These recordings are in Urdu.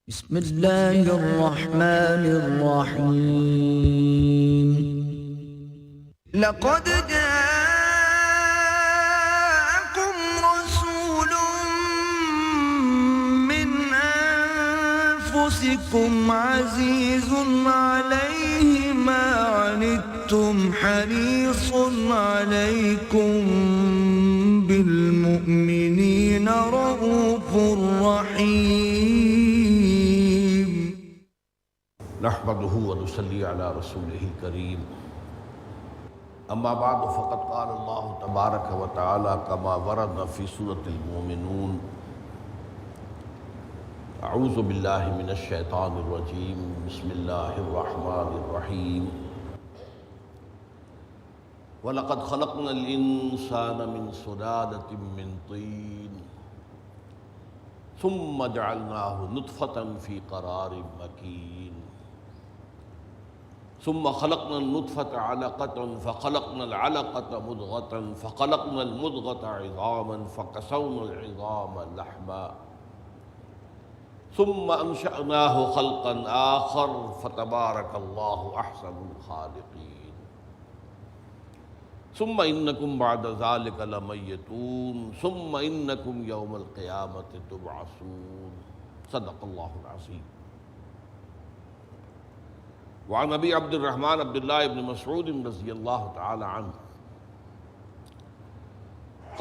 بسم اللہ الرحمن الرحیم لقد جاءكم رسول من أنفسكم عزيز عليه ما عنتم حريص عليكم بالمؤمنين رؤوف رحيم نحمده ونصلي على رسوله الكريم اما بعد فقد قال الله تبارك وتعالى كما ورد في سورة المؤمنون اعوذ بالله من الشيطان الرجيم بسم الله الرحمن الرحيم وَلَقَدْ خَلَقْنَا الْإِنسَانَ مِنْ سُلَالَةٍ مِّن طِينٍ ثُمَّ جَعَلْنَاهُ نُطْفَةً فِي قَرَارٍ مَّكِينٍ ثُمَّ خَلَقْنَا النُّطْفَةَ عَلَقَةً فَخَلَقْنَا الْعَلَقَةَ مُضْغَةً فَخَلَقْنَا الْمُضْغَةَ عِظَامًا فَكَسَوْنَا الْعِظَامَ لَحْمًا ثُمَّ أَنشَأْنَاهُ خَلْقًا آخَرَ فَتَبَارَكَ اللَّهُ أَحْسَنُ الْخَالِقِينَ ثم انکم بعد ذلک لمیتون ثم انکم یوم القیامۃ تبعثون صدق اللہ العظیم۔ وعن ابی عبد الرحمن عبداللہ بن مسعود رضی اللہ تعالی عنہ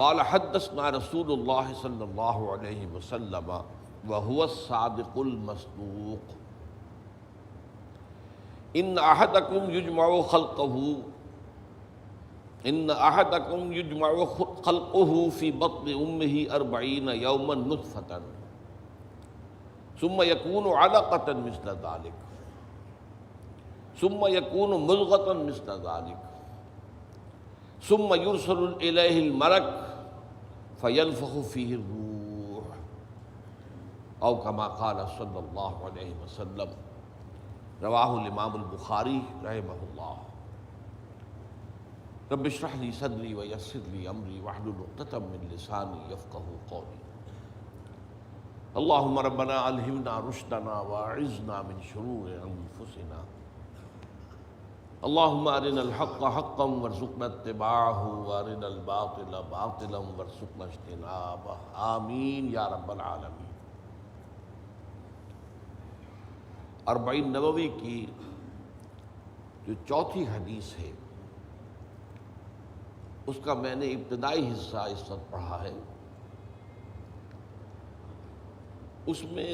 قال حدثنا رسول اللہ صلی اللہ علیہ وسلم وهو الصادق المصدوق ان احدکم یجمع خلقه في بطن أمه 40 يوما نطفة ثم يكون علقة مثل ذلك ثم يكون مضغة مثل ذلك ثم يرسل إليه الملك فينفخ فيه الروح أو كما قال صلى الله عليه وسلم رواه الإمام البخاري رحمه الله۔ رب اشرح لي صدري ويسر لي امري واحلل عقدة من لساني يفقهوا قولي۔ اللهم ربنا الهمنا رشدنا واعذنا من شرور انفسنا، اللهم ارنا الحق حقا وارزقنا اتباعه وارنا الباطل باطلا وارزقنا اجتنابه، آمین یا رب العالمین۔ اربعین نووی کی جو چوتھی حدیث ہے اس کا میں نے ابتدائی حصہ اس وقت پڑھا ہے۔ اس میں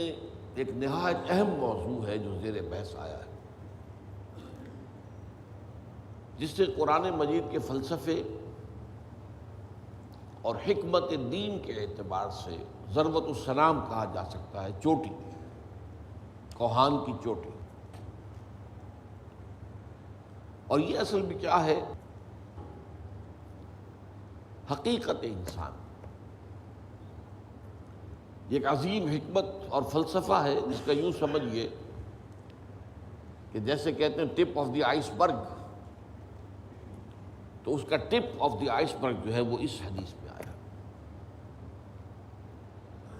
ایک نہایت اہم موضوع ہے جو زیر بحث آیا ہے، جس سے قرآن مجید کے فلسفے اور حکمت دین کے اعتبار سے ضربۃ السلام کہا جا سکتا ہے، چوٹی، کوہان کی چوٹی۔ اور یہ اصل میں کیا ہے؟ حقیقت انسان، یہ ایک عظیم حکمت اور فلسفہ ہے جس کا یوں سمجھیے کہ جیسے کہتے ہیں ٹپ آف دی آئس برگ، تو اس کا ٹپ آف دی آئس برگ جو ہے وہ اس حدیث میں آیا۔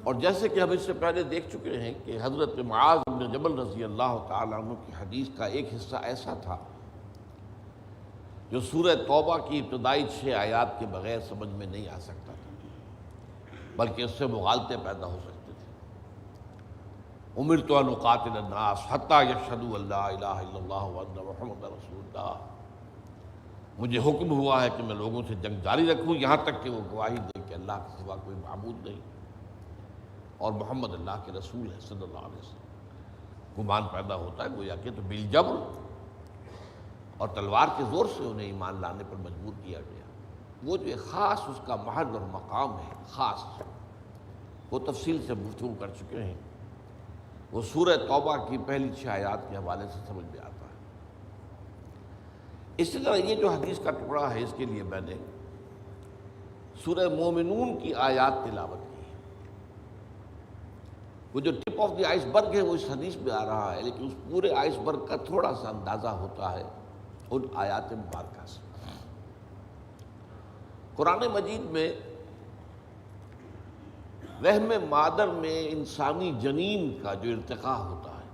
اور جیسے کہ ہم اس سے پہلے دیکھ چکے ہیں کہ حضرت معاذ بن جبل رضی اللہ تعالیٰ عنہ کی حدیث کا ایک حصہ ایسا تھا جو سورہ توبہ کی ابتدائی 6 آیات کے بغیر سمجھ میں نہیں آ سکتا تھا، بلکہ اس سے مغالطے پیدا ہو سکتے تھے۔ امرت ان اقاتل الناس حتی یشہدوا ان لا الہ الا اللہ وان محمد رسول اللہ، مجھے حکم ہوا ہے کہ میں لوگوں سے جنگ جاری رکھوں یہاں تک کہ وہ گواہی دیں کہ اللہ کے سوا کوئی معبود نہیں اور محمد اللہ کے رسول ہے صلی اللہ علیہ وسلم۔ گمان پیدا ہوتا ہے گویا کہ تو بالجبر اور تلوار کے زور سے انہیں ایمان لانے پر مجبور کیا گیا۔ وہ جو ایک خاص اس کا محل اور مقام ہے خاص، وہ تفصیل سے گفتگو کر چکے ہیں، وہ سورہ توبہ کی پہلی 6 آیات کے حوالے سے سمجھ میں آتا ہے۔ اسی طرح یہ جو حدیث کا ٹکڑا ہے اس کے لیے میں نے سورہ مومنون کی آیات تلاوت کی ہے۔ وہ جو ٹپ آف دی آئس برگ ہے وہ اس حدیث میں آ رہا ہے، لیکن اس پورے آئس برگ کا تھوڑا سا اندازہ ہوتا ہے ان آیات مبارکہ سے۔ قرآن مجید میں رحم مادر میں انسانی جنین کا جو ارتقاء ہوتا ہے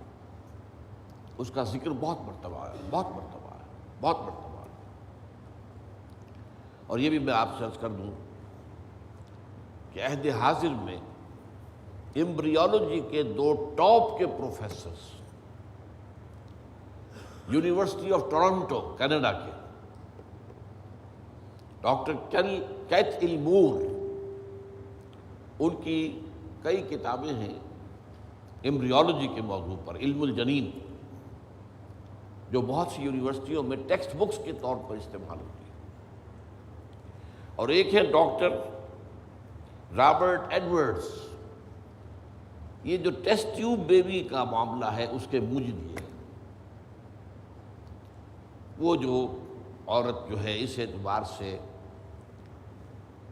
اس کا ذکر بہت مرتبہ ہے، بہت مرتبہ ہے، بہت مرتبہ ہے۔ اور یہ بھی میں آپ سے عرض کر دوں کہ عہد حاضر میں ایمبریولوجی کے دو ٹاپ کے professors university of Toronto Canada کے ڈاکٹر کیتھ ایلمور، ان کی کئی کتابیں ہیں ایمبریولوجی کے موضوع پر، علم الجنین، جو بہت سی یونیورسٹیوں میں ٹیکسٹ بکس کے طور پر استعمال ہوتی ہے۔ اور ایک ہے ڈاکٹر رابرٹ ایڈورڈز، یہ جو ٹیسٹ ٹیوب بیبی کا معاملہ ہے اس کے موجد یہ ہے۔ وہ جو عورت جو ہے اس اعتبار سے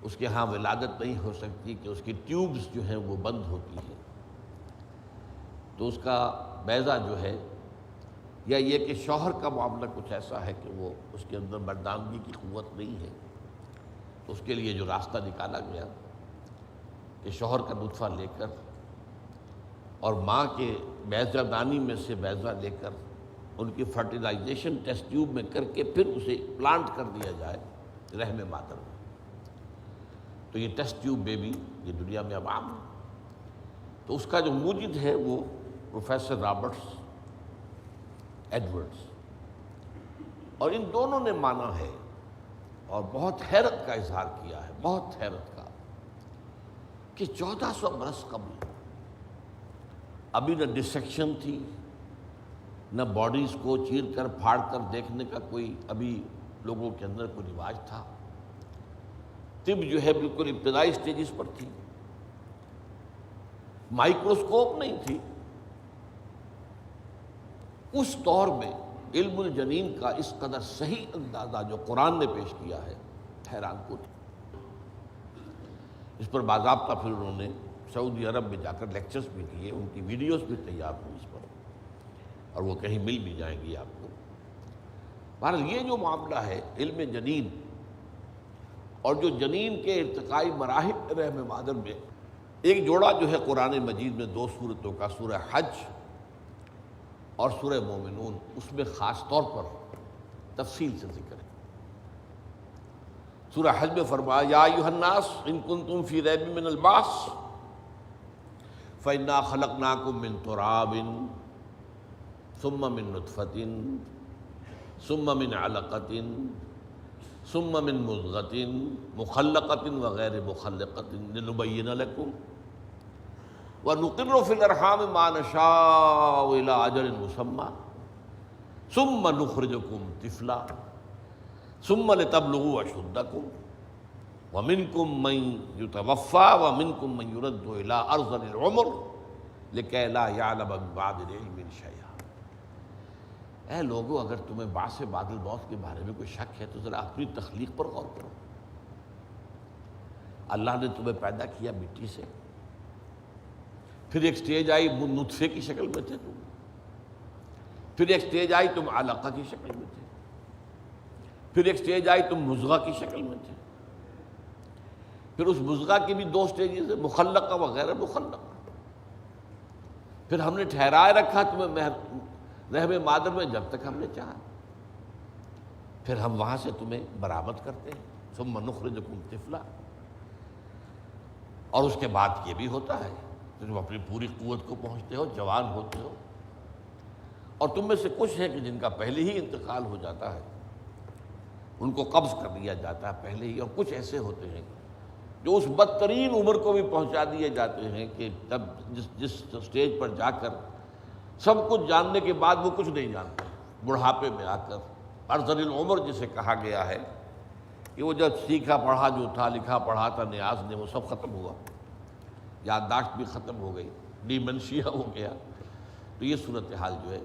اس کے ہاں ولادت نہیں ہو سکتی کہ اس کی ٹیوبز جو ہیں وہ بند ہوتی ہیں، تو اس کا بیضہ جو ہے، یا یہ کہ شوہر کا معاملہ کچھ ایسا ہے کہ وہ اس کے اندر مردانگی کی قوت نہیں ہے، تو اس کے لیے جو راستہ نکالا گیا کہ شوہر کا نطفہ لے کر اور ماں کے بیضہ دانی میں سے بیضہ لے کر ان کی فرٹیلائزیشن ٹیسٹ ٹیوب میں کر کے پھر اسے پلانٹ کر دیا جائے رحم مادر میں، تو یہ ٹیسٹ ٹیوب بیبی یہ دنیا میں اب عام ہے۔ تو اس کا جو موجد ہے وہ پروفیسر رابرٹس ایڈورڈز، اور ان دونوں نے مانا ہے اور بہت حیرت کا اظہار کیا ہے، بہت حیرت کا، کہ 1400 برس قبل ابھی نہ ڈسیکشن تھی، نہ باڈیز کو چیر کر پھاڑ کر دیکھنے کا کوئی ابھی لوگوں کے اندر کوئی رواج تھا، طب جو ہے بالکل ابتدائی سٹیجز پر تھی، مائکروسکوپ نہیں تھی۔ اس دور میں علم الجنین کا اس قدر صحیح اندازہ جو قرآن نے پیش کیا ہے، حیران کن۔ اس پر باضابطہ پھر انہوں نے سعودی عرب میں جا کر لیکچرز بھی دیے، ان کی ویڈیوز بھی تیار ہوئی اس پر، اور وہ کہیں مل بھی جائیں گی آپ کو۔ بہرحال یہ جو معاملہ ہے علم جنین اور جو جنین کے ارتقائی مراحل رحم مادر میں، ایک جوڑا جو ہے قرآن مجید میں دو صورتوں کا، سورہ حج اور سورہ مومنون، اس میں خاص طور پر تفصیل سے ذکر ہے۔ سورہ حج میں فرمایا یا ایھا الناس ان کنتم فی ریب من البعث فإنا خلقناکم من تراب ثم من نطفۃ ثم من علقۃ ثم من مضغۃ مخلقۃ وغیر مخلقۃ لنبین لکم وَنُقِرُّ فِي الْأَرْحَامِ مَا نَشَاءُ إِلَىٰ أَجَلٍ مُّسَمًّى ثُمَّ نُخْرِجُكُمْ طِفْلًا ثُمَّ لِتَبْلُغُوا أَشُدَّكُمْ وَمِنْكُمْ مَن يُتَوَفَّىٰ وَمِنْكُمْ مَن يُرَدُّ إِلَىٰ أَرْذَلِ الْعُمُرِ لِكَيْ لَا يَعْلَمَ مِن بَعْدِ الْعِلْمِ شَيْئًا۔ اے لوگو، اگر تمہیں بعث بعد الموت کے بارے میں کوئی شک ہے تو ذرا اپنی تخلیق پر غور کرو۔ اللہ نے تمہیں پیدا کیا مٹی سے، پھر ایک سٹیج آئی نطفے کی شکل میں تھے تم، پھر ایک سٹیج آئی تم علقہ کی شکل میں تھے، پھر ایک سٹیج آئی تم مضغہ کی شکل میں تھے، پھر اس مضغہ کی بھی دو سٹیجز ہیں، مخلقہ و غیر مخلقہ۔ پھر ہم نے ٹھہرائے رکھا تمہیں رحم مادر میں جب تک ہم نے چاہا، پھر ہم وہاں سے تمہیں برآمد کرتے ہیں، ثم نخرجکم طفلا۔ اور اس کے بعد یہ بھی ہوتا ہے کہ تم اپنی پوری قوت کو پہنچتے ہو، جوان ہوتے ہو، اور تم میں سے کچھ ہیں کہ جن کا پہلے ہی انتقال ہو جاتا ہے، ان کو قبض کر لیا جاتا ہے پہلے ہی، اور کچھ ایسے ہوتے ہیں جو اس بدترین عمر کو بھی پہنچا دیے جاتے ہیں کہ تب جس سٹیج پر جا کر سب کچھ جاننے کے بعد وہ کچھ نہیں جانتے، بڑھاپے میں آ کر ارذل العمر جسے کہا گیا ہے کہ وہ جب سیکھا پڑھا جو تھا، لکھا پڑھا تھا نیاز نے، وہ سب ختم ہوا، یادداشت بھی ختم ہو گئی، ڈیمنشیا ہو گیا۔ تو یہ صورتحال جو ہے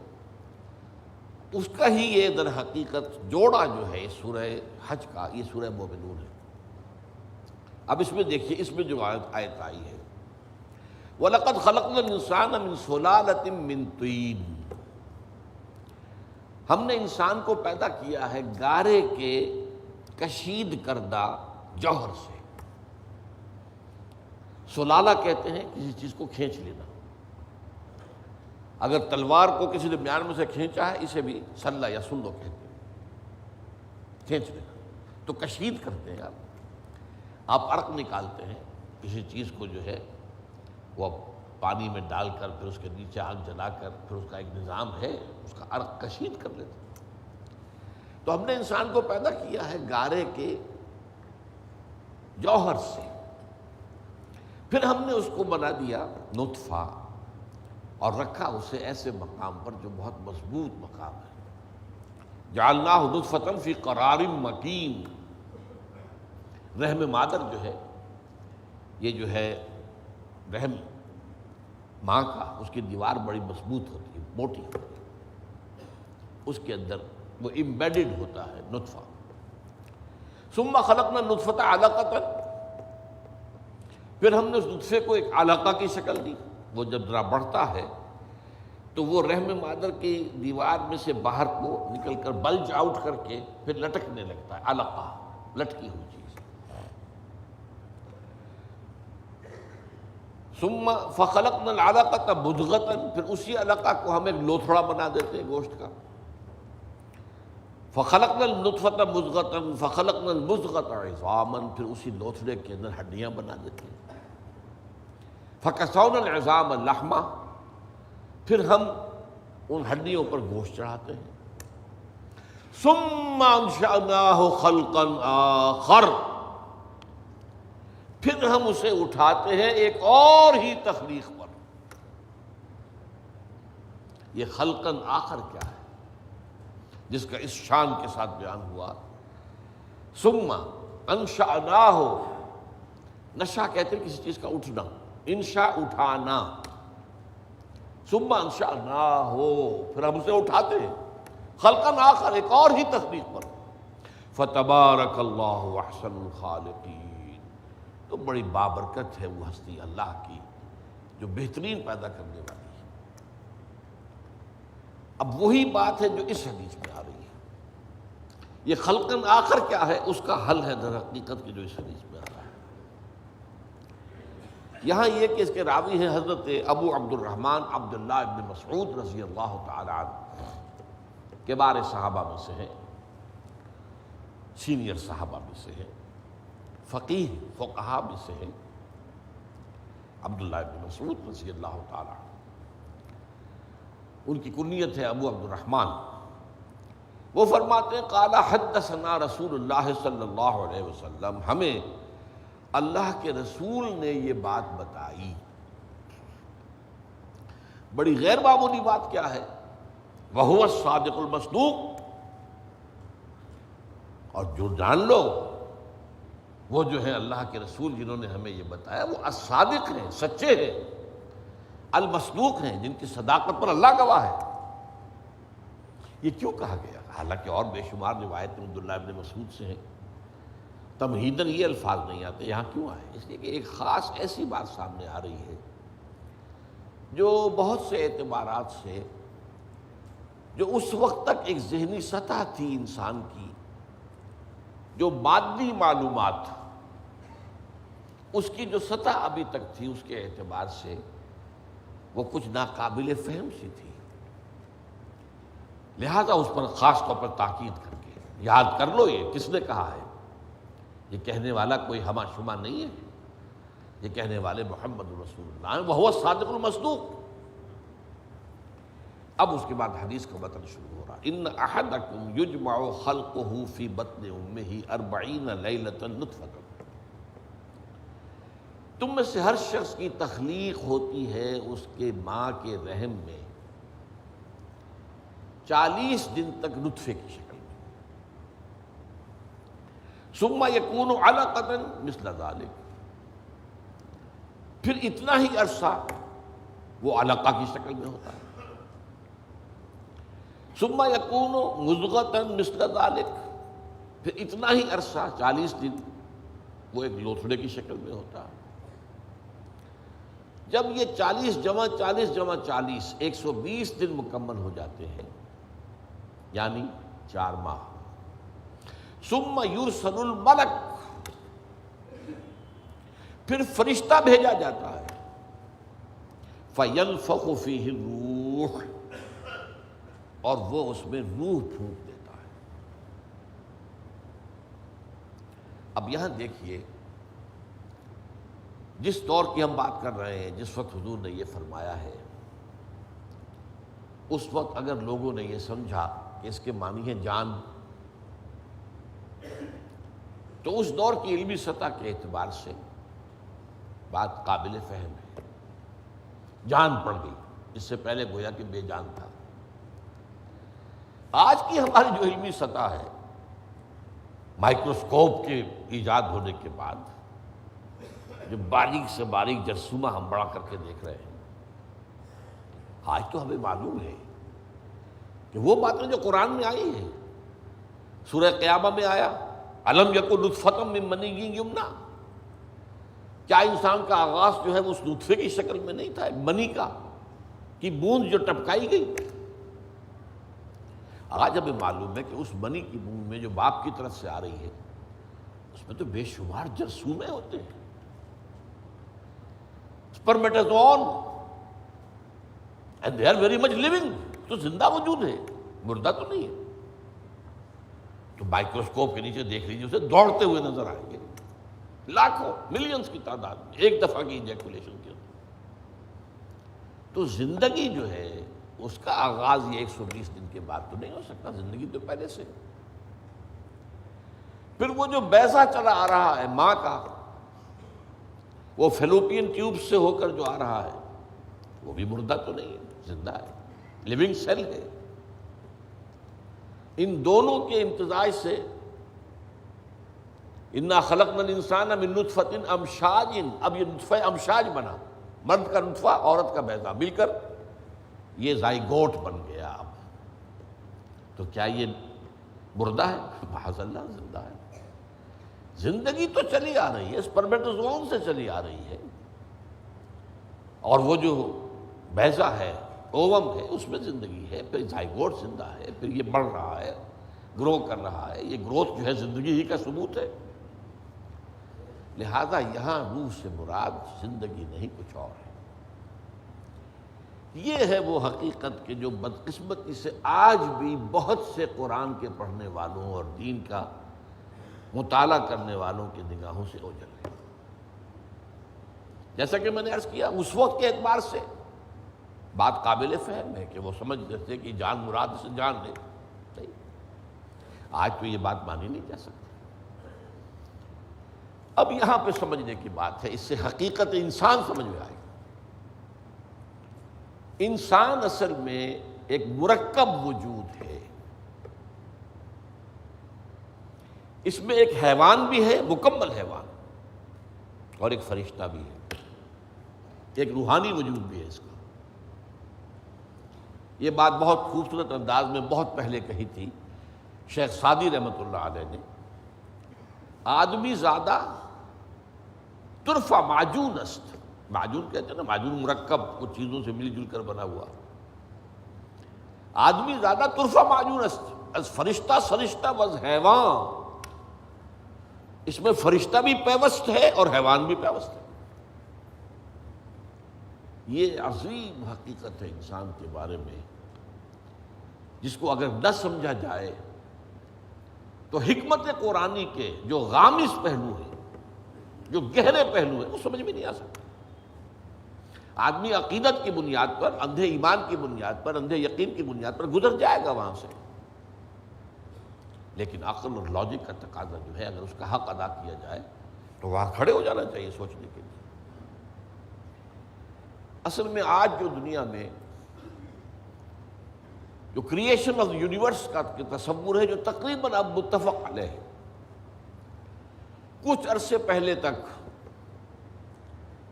اس کا ہی یہ در حقیقت جوڑا جو ہے سورہ حج کا، یہ سورہ مومنون ہے۔ اب اس میں دیکھیے، اس میں جو آیت آئی ہے وَلَقَدْ خَلَقْنَا الْإِنسَانَ مِنْ صُلَالَةٍ مِّن طِينٍ، ہم نے انسان کو پیدا کیا ہے گارے کے کشید کردہ جوہر سے۔ سلالہ کہتے ہیں کسی چیز کو کھینچ لینا. اگر تلوار کو کسی نے میان میں سے کھینچا ہے اسے بھی سلہ یا سلو کہتے ہیں, کھینچ لینا. تو کشید کرتے ہیں آپ عرق نکالتے ہیں کسی چیز کو جو ہے وہ پانی میں ڈال کر پھر اس کے نیچے آگ جلا کر پھر اس کا ایک نظام ہے, اس کا عرق کشید کر لیتے ہیں. تو ہم نے انسان کو پیدا کیا ہے گارے کے جوہر سے, پھر ہم نے اس کو بنا دیا نطفہ اور رکھا اسے ایسے مقام پر جو بہت مضبوط مقام ہے. جعلناہ نطفۃ فی قرار مکین. رحم مادر جو ہے یہ جو ہے رحم ماں کا, اس کی دیوار بڑی مضبوط ہوتی ہے, موٹی ہوتی ہے, اس کے اندر وہ امبیڈڈ ہوتا ہے نطفہ. ثم خلقنا النطفۃ علقۃ, پھر ہم نے اس نطفے کو ایک علقہ کی شکل دی. وہ جب ذرا بڑھتا ہے تو وہ رحم مادر کی دیوار میں سے باہر کو نکل کر بلج آؤٹ کر کے پھر لٹکنے لگتا ہے. علقہ لٹکی ہوئی چیز. ثم فخلقنا العلقۃ مضغۃ, پھر اسی علقہ کو ہم ایک لوتھڑا بنا دیتے ہیں گوشت کا. فخلقنا النطفۃ مضغۃ فخلقنا المضغۃ عظاما, پھر اسی لوتھڑے کے اندر ہڈیاں بنا دیتے ہیں. فکسونا العظام لحما, پھر ہم ان ہڈیوں پر گوشت چڑھاتے ہیں. ثم انشأناہ خلقا آخر, پھر ہم اسے اٹھاتے ہیں ایک اور ہی تخلیق پر. یہ خلقا آخر کیا ہے جس کا اس شان کے ساتھ بیان ہوا. ثم انشأناہ, نشا کہتے ہیں کسی چیز کا اٹھنا, انشاء اٹھانا. ثم انشأناہ, پھر ہم اسے اٹھاتے ہیں خلقا آخر, ایک اور ہی تخلیق پر. فتبارک اللہ احسن الخالقین, تو بڑی بابرکت ہے وہ ہستی اللہ کی جو بہترین پیدا کرنے والی ہے. اب وہی بات ہے جو اس حدیث میں آ رہی ہے. یہ خلقاً آخر کیا ہے اس کا حل ہے در حقیقت کی جو اس حدیث میں آ رہا ہے. یہاں یہ کہ اس کے راوی ہیں حضرت ابو عبد الرحمن عبداللہ ابن مسعود رضی اللہ تعالی عنہ, کبار صحابہ میں سے ہیں, سینئر صحابہ میں سے ہیں, فقیہ فقہا میں سے ہیں, عبداللہ ابن مسعود رضی اللہ تعالی عنہ. ان کی کنیت ہے ابو عبد الرحمن. وہ فرماتے ہیں قال حدثنا رسول اللہ صلی اللہ علیہ وسلم, ہمیں اللہ کے رسول نے یہ بات بتائی. بڑی غیر معمولی بات کیا ہے, وَهُوَ الصَّادِقُ الْمَصْدُوقُ, اور جو جان لو وہ جو ہے اللہ کے رسول جنہوں نے ہمیں یہ بتایا وہ الصادق ہیں, سچے ہیں, المصدوق ہیں, جن کی صداقت پر اللہ گواہ ہے. یہ کیوں کہا گیا؟ حالانکہ اور بے شمار روایتیں عبداللہ ابن مسعود سے ہیں, تمہیداً یہ الفاظ نہیں آتے. یہاں کیوں آئے؟ اس لیے کہ ایک خاص ایسی بات سامنے آ رہی ہے جو بہت سے اعتبارات سے, جو اس وقت تک ایک ذہنی سطح تھی انسان کی, جو مادی معلومات اس کی جو سطح ابھی تک تھی اس کے اعتبار سے وہ کچھ ناقابل فہم سی تھی. لہذا اس پر خاص طور پر تاکید کر کے یاد کر لو یہ کس نے کہا ہے. یہ کہنے والا کوئی ہمہ شمہ نہیں ہے, یہ کہنے والے محمد رسول اللہ ہیں, وَهُوَ الصَّادِقُ الْمَصْدُوقُ. اب اس کے بعد حدیث کا متن شروع ہو رہا. ان احدکم یجمع خلقہ فی بطن امہ 40 لیلۃ نطفۃ, تم میں سے ہر شخص کی تخلیق ہوتی ہے اس کے ماں کے رحم میں 40 دن تک نطفے کی شکل میں. ثم یکون علقۃ مثل ذلک, پھر اتنا ہی عرصہ وہ علقہ کی شکل میں ہوتا ہے. ثم یکون مضغۃ مثل ذلک, پھر اتنا ہی عرصہ 40 دن وہ ایک لوتھڑے کی شکل میں ہوتا ہے. جب یہ 40 جمع 40 جمع 40 120 دن مکمل ہو جاتے ہیں, یعنی 4 ماہ. ثم یرسل الملک, پھر فرشتہ بھیجا جاتا ہے، فَيَنفَخُ فِيهِ الرُّوحُ، اور وہ اس میں روح پھونک دیتا ہے۔ اب یہاں دیکھیے، جس دور کی ہم بات کر رہے ہیں، جس وقت حضور نے یہ فرمایا ہے، اس وقت اگر لوگوں نے یہ سمجھا کہ اس کے معنی ہے جان، تو اس دور کی علمی سطح کے اعتبار سے بات قابل فہم ہے، جان پڑ گئی، اس سے پہلے گویا کہ بے جان تھا۔ آج کی ہماری جو علمی سطح ہے، مائکروسکوپ کے ایجاد ہونے کے بعد جو باریک سے باریک جرثومہ ہم بڑا کر کے دیکھ رہے ہیں، آج تو ہمیں معلوم ہے کہ وہ باتیں جو قرآن میں آئی ہیں، سورہ قیامہ میں آیا الم یکن نطفۃ من منی یمنی، کیا انسان کا آغاز جو ہے وہ اس نطفے کی شکل میں نہیں تھا، منی کا کی بوند جو ٹپکائی گئی؟ آج ہمیں معلوم ہے کہ اس منی کی بوند میں جو باپ کی طرف سے آ رہی ہے، اس میں تو بے شمار جرثومے ہوتے ہیں، spermatozoon, and they are very much living, تو زندہ موجود ہے، مردہ تو نہیں ہے۔ تو مائکروسکوپ کے نیچے دیکھ لیجیے، اسے دوڑتے ہوئے نظر آئیں گے، لاکھوں ملینز کی تعداد میں، ایک دفعہ کی ایجیکولیشن کے اندر۔ تو زندگی جو ہے اس کا آغاز یہ 120 دن کے بعد تو نہیں ہو سکتا، زندگی تو پہلے سے۔ پھر وہ جو بیضہ چلا آ رہا ہے ماں کا، وہ فیلوپین ٹیوب سے ہو کر جو آ رہا ہے، وہ بھی مردہ تو نہیں ہے، زندہ ہے، لیونگ سیل ہے۔ ان دونوں کے امتزاج سے انا خلقنا الانسان من نطفۃ امشاج، اب یہ نطفہ امشاج بنا، مرد کا نطفہ عورت کا بیضہ مل کر یہ زائگوٹ بن گیا۔ اب تو کیا یہ مردہ ہے؟ معاذ اللہ، زندہ ہے۔ زندگی تو چلی آ رہی ہے، سپرمیٹازون سے چلی آ رہی ہے، اور وہ جو بیضہ ہے، اووم ہے، اس میں زندگی ہے، پھر زائگوٹ زندہ ہے، پھر یہ بڑھ رہا ہے، گرو کر رہا ہے، یہ گروتھ جو ہے زندگی ہی کا ثبوت ہے۔ لہذا یہاں روح سے مراد زندگی نہیں، کچھ اور ہے۔ یہ ہے وہ حقیقت کہ جو بدقسمتی سے آج بھی بہت سے قرآن کے پڑھنے والوں اور دین کا مطالعہ کرنے والوں کی نگاہوں سے اوجھل ہے۔ جیسا کہ میں نے عرض کیا، اس وقت کے اعتبار سے بات قابل فہم ہے کہ وہ سمجھتے تھے کہ جان مراد سے جان لے، نہیں، آج تو یہ بات مانی نہیں جا سکتی۔ اب یہاں پہ سمجھنے کی بات ہے، اس سے حقیقت انسان سمجھ میں آئے گی۔ انسان اصل میں ایک مرکب وجود ہے، اس میں ایک حیوان بھی ہے، مکمل حیوان، اور ایک فرشتہ بھی ہے، ایک روحانی وجود بھی ہے اس کا۔ یہ بات بہت خوبصورت انداز میں بہت پہلے کہی تھی شیخ سعدی رحمۃ اللہ علیہ نے، آدمی زادہ ترفع معجون است، معجون کہتے ہیں نا، معجون مرکب، کچھ چیزوں سے مل جل کر بنا ہوا۔ آدمی زادہ ترفع معجون است، از فرشتہ سرشتہ وز حیوان، اس میں فرشتہ بھی پیوست ہے اور حیوان بھی پیوست ہے۔ یہ عظیم حقیقت ہے انسان کے بارے میں، جس کو اگر نہ سمجھا جائے تو حکمت قرآنی کے جو غامض پہلو ہیں، جو گہرے پہلو ہیں، وہ سمجھ میں نہیں آ سکتا۔ آدمی عقیدت کی بنیاد پر، اندھے ایمان کی بنیاد پر، اندھے یقین کی بنیاد پر گزر جائے گا وہاں سے، لیکن عقل اور لاجک کا تقاضا جو ہے، اگر اس کا حق ادا کیا جائے تو وہاں کھڑے ہو جانا چاہیے سوچنے کے لیے۔ اصل میں آج جو دنیا میں جو کریشن آف یونیورس کا تصور ہے، جو تقریباً اب متفق علیہ ہے، کچھ عرصے پہلے تک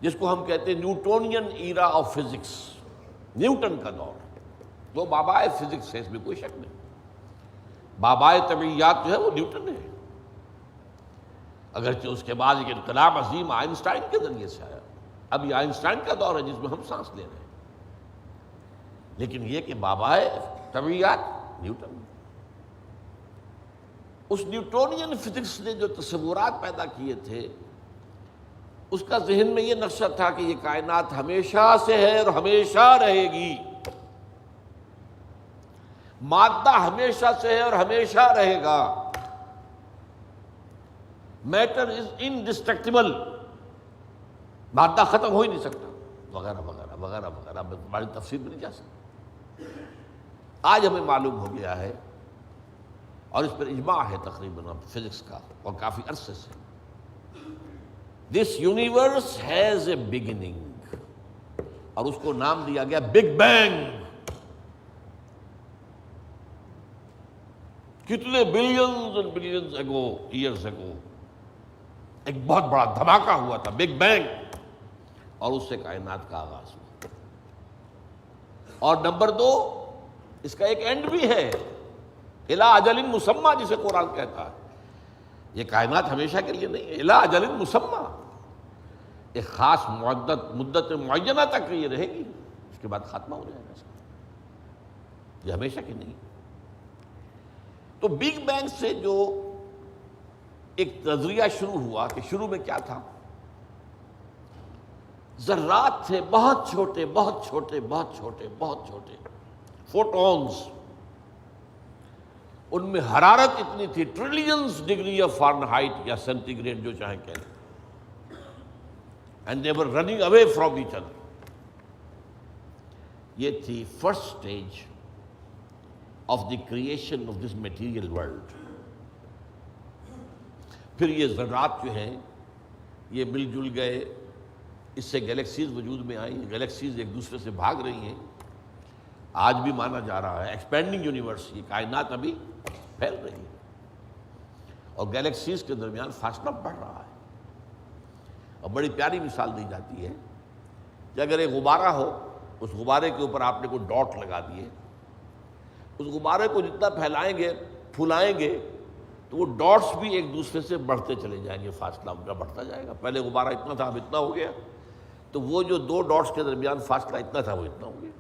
جس کو ہم کہتے ہیں Newtonian era of physics, Newton کا دور، وہ بابائے فزکس ہے، اس میں کوئی شک نہیں۔ بابائے طبیعیات جو ہے وہ نیوٹن ہے، اگرچہ اس کے بعد ایک انقلاب عظیم آئنسٹائن کے ذریعے سے آیا۔ اب یہ آئنسٹائن کا دور ہے جس میں ہم سانس لے رہے ہیں، لیکن یہ کہ بابائے طبیعیات نیوٹن۔ اس نیوٹونین فزکس نے جو تصورات پیدا کیے تھے، اس کا ذہن میں یہ نقشہ تھا کہ یہ کائنات ہمیشہ سے ہے اور ہمیشہ رہے گی، مادہ ہمیشہ سے ہے اور ہمیشہ رہے گا، میٹر از انڈسٹرکٹیبل، مادہ ختم ہو ہی نہیں سکتا، وغیرہ وغیرہ وغیرہ وغیرہ، بڑی تفصیل میں نہیں جا سکتا۔ آج ہمیں معلوم ہو گیا ہے، اور اس پر اجماع ہے تقریباً فزکس کا اور کافی عرصے سے، this universe has a beginning, اور اس کو نام دیا گیا بگ بینگ۔ کتنے بلینز اینڈ بلینز اگو، ایئرز اگو، ایک بہت بڑا دھماکہ ہوا تھا، بگ بینگ، اور اس سے کائنات کا آغاز ہوا۔ اور نمبر 2، اس کا ایک اینڈ بھی ہے، الی اجل مسمی، جسے قرآن کہتا ہے۔ یہ کائنات ہمیشہ کے لیے نہیں ہے، الی اجل مسمی، ایک خاص مدت معینہ تک یہ رہے گی، اس کے بعد خاتمہ ہو جائے گا اس کا، یہ ہمیشہ کی نہیں۔ تو بگ بینگ سے جو ایک نظریہ شروع ہوا کہ شروع میں کیا تھا، ذرات تھے، بہت چھوٹے بہت چھوٹے بہت چھوٹے بہت چھوٹے، فوٹونز، ان میں حرارت اتنی تھی، ٹریلینز ڈگری آف فارنہائٹ یا سینٹی گریڈ جو چاہیں کہہ لیں، and they were running away from each other. یہ تھی first stage of the creation of this material world. پھر یہ ذرات جو ہیں یہ مل جل گئے، اس سے گیلیکسیز وجود میں آئیں، گیلیکسیز ایک دوسرے سے بھاگ رہی ہیں، آج بھی مانا جا رہا ہے ایکسپینڈنگ یونیورس، یہ کائنات ابھی پھیل رہی ہے، اور گیلیکسیز کے درمیان فاصلہ بڑھ رہا ہے۔ اور بڑی پیاری مثال دی جاتی ہے کہ اگر ایک غبارہ ہو، اس غبارے کے اوپر آپ نے کوئی ڈاٹ لگا دیے، اس غبارے کو جتنا پھیلائیں گے پھولائیں گے تو وہ ڈاٹس بھی ایک دوسرے سے بڑھتے چلے جائیں گے، فاصلہ ان کا بڑھتا جائے گا۔ پہلے غبارہ اتنا تھا، اب اتنا ہو گیا، تو وہ جو دو ڈاٹس کے درمیان فاصلہ اتنا تھا وہ اتنا ہو گیا۔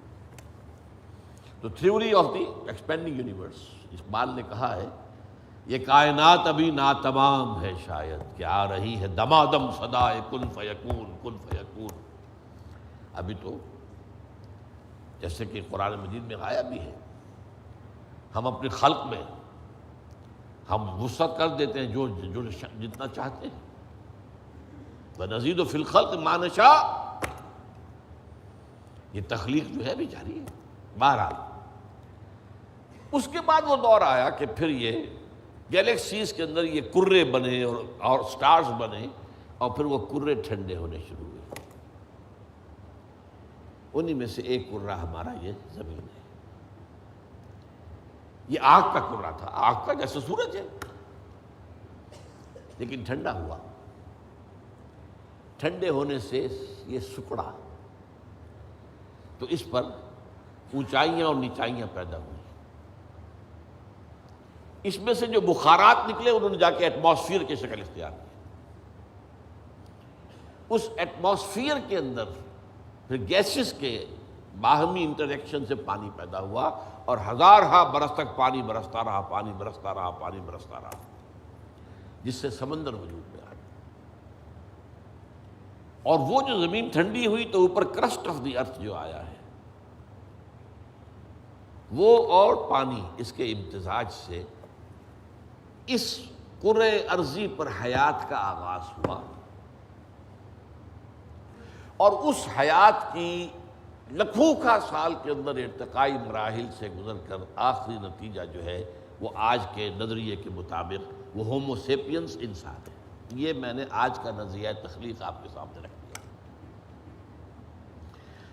تو theory of the expanding universe, Iqbal نے کہا ہے یہ کائنات ابھی ناتمام ہے شاید، کہ آ رہی ہے دمادم صدائے کن فیکون کن فیکون۔ ابھی تو جیسے کہ قرآن مجید میں آیا بھی ہے، ہم اپنے خلق میں ہم وسعت کر دیتے ہیں جو جتنا چاہتے ہیں، وَنَزِيدُ فِي الْخَلْقِ مَا نَشَاءُ، یہ تخلیق جو ہے بھی جاری ہے۔ بہرحال اس کے بعد وہ دور آیا کہ پھر یہ گیلیکسیز کے اندر یہ کرے بنے اور سٹارز بنے، اور پھر وہ کرے ٹھنڈے ہونے شروع ہوئے۔ انہی میں سے ایک کرہ ہمارا یہ زمین ہے۔ یہ آگ کا کرہ تھا، آگ کا جیسے سورج ہے، لیکن ٹھنڈا ہوا، ٹھنڈے ہونے سے یہ سکڑا، تو اس پر اونچائیاں اور نیچائیاں پیدا ہوئی۔ اس میں سے جو بخارات نکلے انہوں نے جا کے ایٹماسفیئر کی شکل اختیار کی۔ اس ایٹماسفیئر کے اندر پھر گیسز کے باہمی انٹریکشن سے پانی پیدا ہوا، اور ہزارہا برس تک پانی برستا رہا، پانی برستا رہا، پانی برستا رہا، جس سے سمندر وجود میں آیا۔ اور وہ جو زمین ٹھنڈی ہوئی تو اوپر کرسٹ آف دی ارتھ جو آیا ہے، وہ اور پانی، اس کے امتزاج سے اس کرۂ ارضی پر حیات کا آغاز ہوا، اور اس حیات کی لکھوں کا سال کے اندر ارتقائی مراحل سے گزر کر آخری نتیجہ جو ہے وہ آج کے نظریے کے مطابق وہ ہومو سیپینس انسان ہے۔ یہ میں نے آج کا نظریہ تخلیق آپ کے سامنے رکھ دیا۔